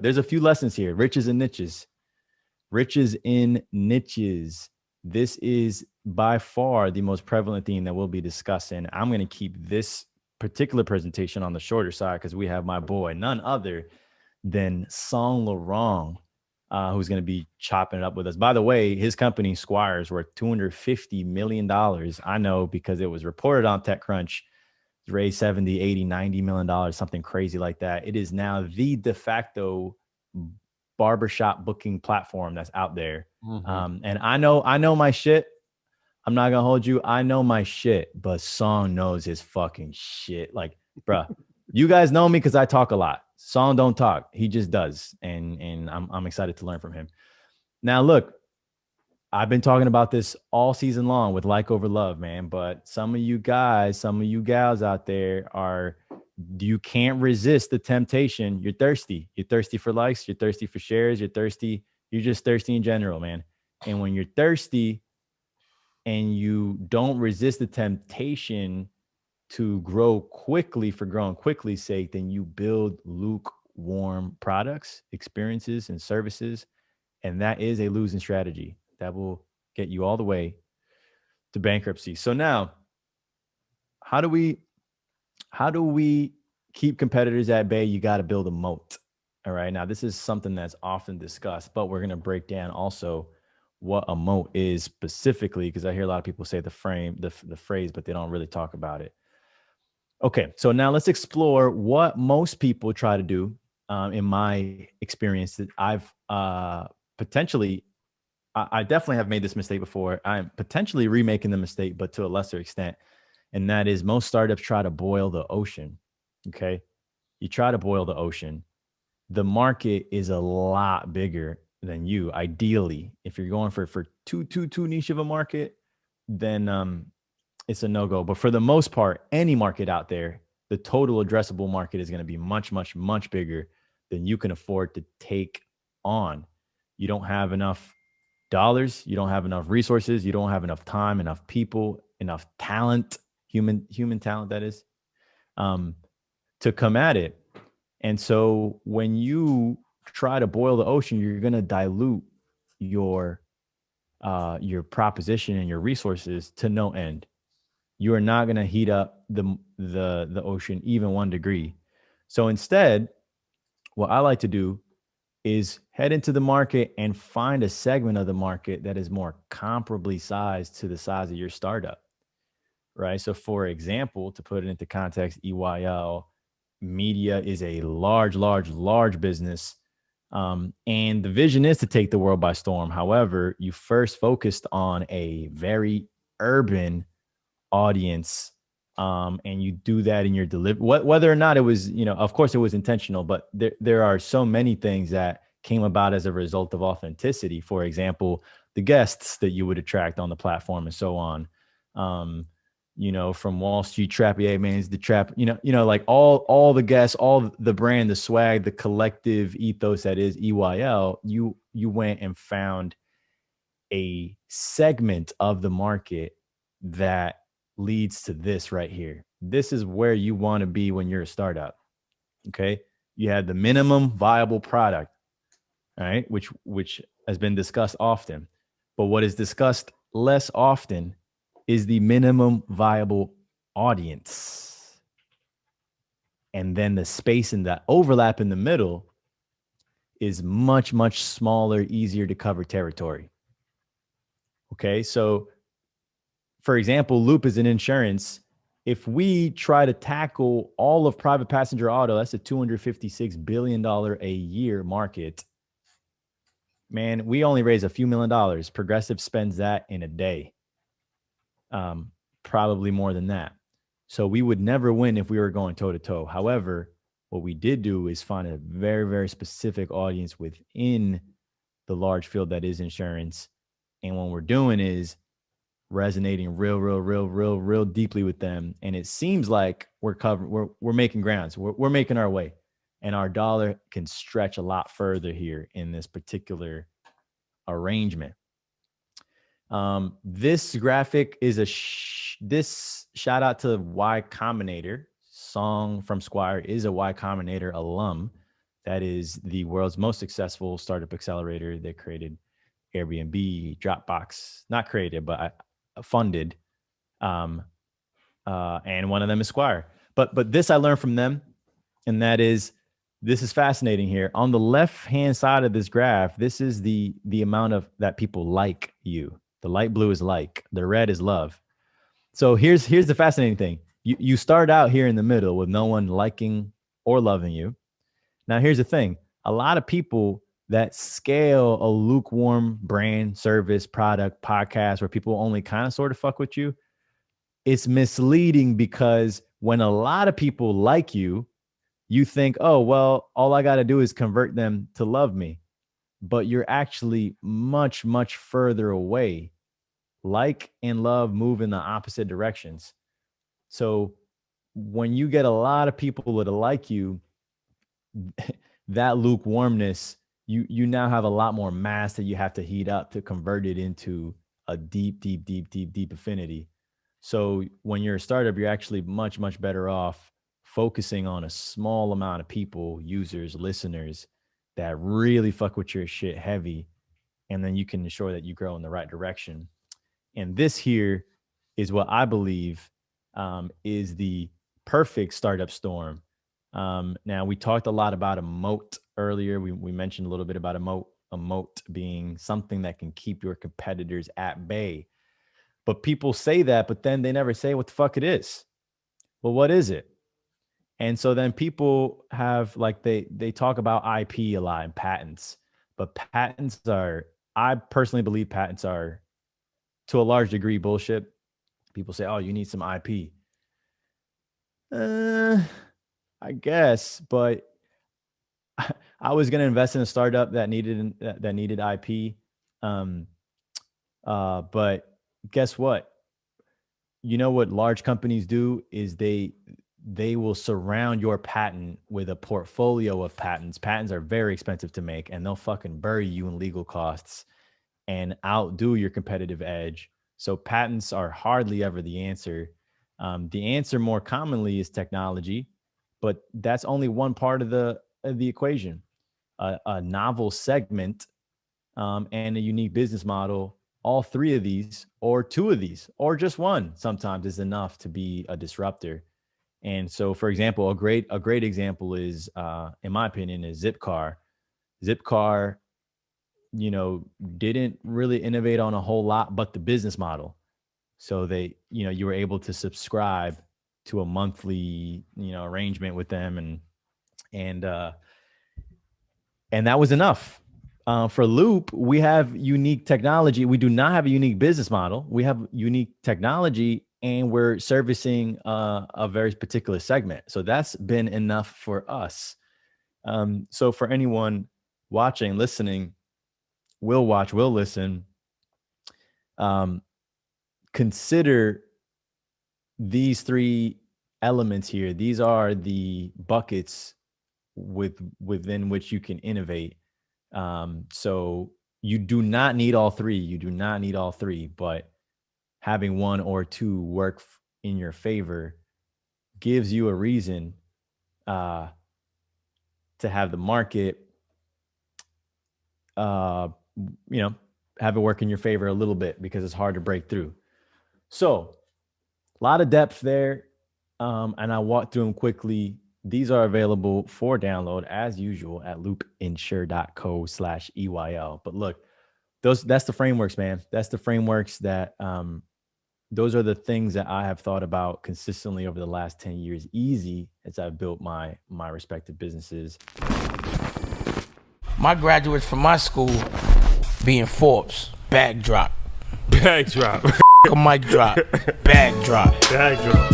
there's a few lessons here. Riches and niches. Riches in niches. This is by far the most prevalent theme that we'll be discussing. I'm going to keep this particular presentation on the shorter side because we have my boy, none other than Saint Laurent, who's going to be chopping it up with us. By the way, his company, Squire, is worth $250 million. I know because it was reported on TechCrunch. It's raised 70, 80, $90 million, something crazy like that. It is now the de facto barbershop booking platform that's out there. And I know my shit. I'm not gonna hold you. I know my shit, but Song knows his fucking shit. Like, bruh, you guys know me because I talk a lot. Song don't talk. He just does. And I'm excited to learn from him. Now, look, I've been talking about this all season long with like over love, man. But some of you guys, some of you gals out there you can't resist the temptation. You're thirsty. You're thirsty for likes. You're thirsty for shares. You're thirsty. You're just thirsty in general, man. And when you're thirsty and you don't resist the temptation to grow quickly for growing quickly's sake, then you build lukewarm products, experiences, and services. And that is a losing strategy that will get you all the way to bankruptcy. So now, how do we keep competitors at bay? You got to build a moat. All right. Now, this is something that's often discussed, but we're going to break down also what a moat is specifically, because I hear a lot of people say the phrase, but they don't really talk about it. Okay. So now let's explore what most people try to do. In my experience, that I've potentially, I definitely have made this mistake before. I'm potentially remaking the mistake, but to a lesser extent. And that is most startups try to boil the ocean. Okay. You try to boil the ocean. The market is a lot bigger than you. Ideally, if you're going for too niche of a market, then it's a no-go. But for the most part, any market out there, the total addressable market is going to be much, much, much bigger than you can afford to take on. You don't have enough dollars. You don't have enough resources. You don't have enough time, enough people, enough talent, human talent, that is, to come at it. And so when you try to boil the ocean, you're going to dilute your proposition and your resources to no end. You are not going to heat up the ocean even 1 degree. So instead, what I like to do is head into the market and find a segment of the market that is more comparably sized to the size of your startup, right? So for example, to put it into context, EYL Media is a large business. And the vision is to take the world by storm. However, you first focused on a very urban audience. And you do that in your delivery, whether or not it was, of course it was intentional, but there are so many things that came about as a result of authenticity. For example, the guests that you would attract on the platform and so on. From Wall Street Trap, yeah, man, it's the trap, like all the guests, all the brand, the swag, the collective ethos that is EYL, you went and found a segment of the market that leads to this right here. This is where you want to be when you're a startup. Okay. You had the minimum viable product, all right, which has been discussed often. But what is discussed less often is the minimum viable audience. And then the space and the overlap in the middle is much, much smaller, easier to cover territory. Okay. So for example, Loop is an insurance. If we try to tackle all of private passenger auto, that's a $256 billion a year market. Man, we only raise a few $1,000,000. Progressive spends that in a day. Probably more than that. So we would never win if we were going toe to toe. However, what we did do is find a very, very specific audience within the large field that is insurance. And what we're doing is resonating real deeply with them. And it seems like we're making grounds. We're making our way. And our dollar can stretch a lot further here in this particular arrangement. This graphic is this shout out to Y Combinator. Song from Squire is a Y Combinator alum that is the world's most successful startup accelerator. They created Airbnb, Dropbox, not created, but funded. And one of them is Squire. But this I learned from them, and that is, this is fascinating here. On the left-hand side of this graph, this is the amount of that people like you. The light blue is like, the red is love. So here's the fascinating thing. You start out here in the middle with no one liking or loving you. Now, here's the thing. A lot of people that scale a lukewarm brand, service, product, podcast, where people only kind of sort of fuck with you, it's misleading, because when a lot of people like you, you think, oh, well, all I got to do is convert them to love me. But you're actually much, much further away. Like and love move in the opposite directions. So when you get a lot of people that like you, that lukewarmness, you now have a lot more mass that you have to heat up to convert it into a deep affinity. So when you're a startup, you're actually much, much better off focusing on a small amount of people, users, listeners that really fuck with your shit heavy. And then you can ensure that you grow in the right direction. And this here is what I believe is the perfect startup storm. Now, we talked a lot about a moat earlier. We mentioned a little bit about a moat being something that can keep your competitors at bay. But people say that, but then they never say what the fuck it is. Well, what is it? And so then people have, like, they talk about IP a lot and patents. But patents are, I personally believe patents are, to a large degree, bullshit. People say, oh, you need some IP. I guess, but I was going to invest in a startup that needed IP. But guess what? You know what large companies do is they will surround your patent with a portfolio of patents. Patents are very expensive to make, and they'll fucking bury you in legal costs and outdo your competitive edge. So patents are hardly ever the answer. The answer more commonly is technology, but that's only one part of the equation. A novel segment and a unique business model, all three of these, or two of these, or just one sometimes is enough to be a disruptor. And so, for example, a great example is, in my opinion, is Zipcar. Zipcar, didn't really innovate on a whole lot, but the business model. So they, you were able to subscribe to a monthly, arrangement with them, and that was enough. For Loop, we have unique technology. We do not have a unique business model. We have unique technology, and we're servicing a very particular segment. So that's been enough for us. So for anyone watching, listening, will watch, will listen, consider these three elements here. These are the buckets within which you can innovate. So you do not need all three. You do not need all three, but having one or two work in your favor gives you a reason to have the market, have it work in your favor a little bit, because it's hard to break through. So a lot of depth there. And I walked through them quickly. These are available for download as usual at loopinsure.co/EYL. But look, that's the frameworks, man. That's the frameworks that, those are the things that I have thought about consistently over the last 10 years, easy, as I've built my respective businesses. My graduates from my school being Forbes, bag drop. Bag drop. A mic drop, bag drop. Bag drop.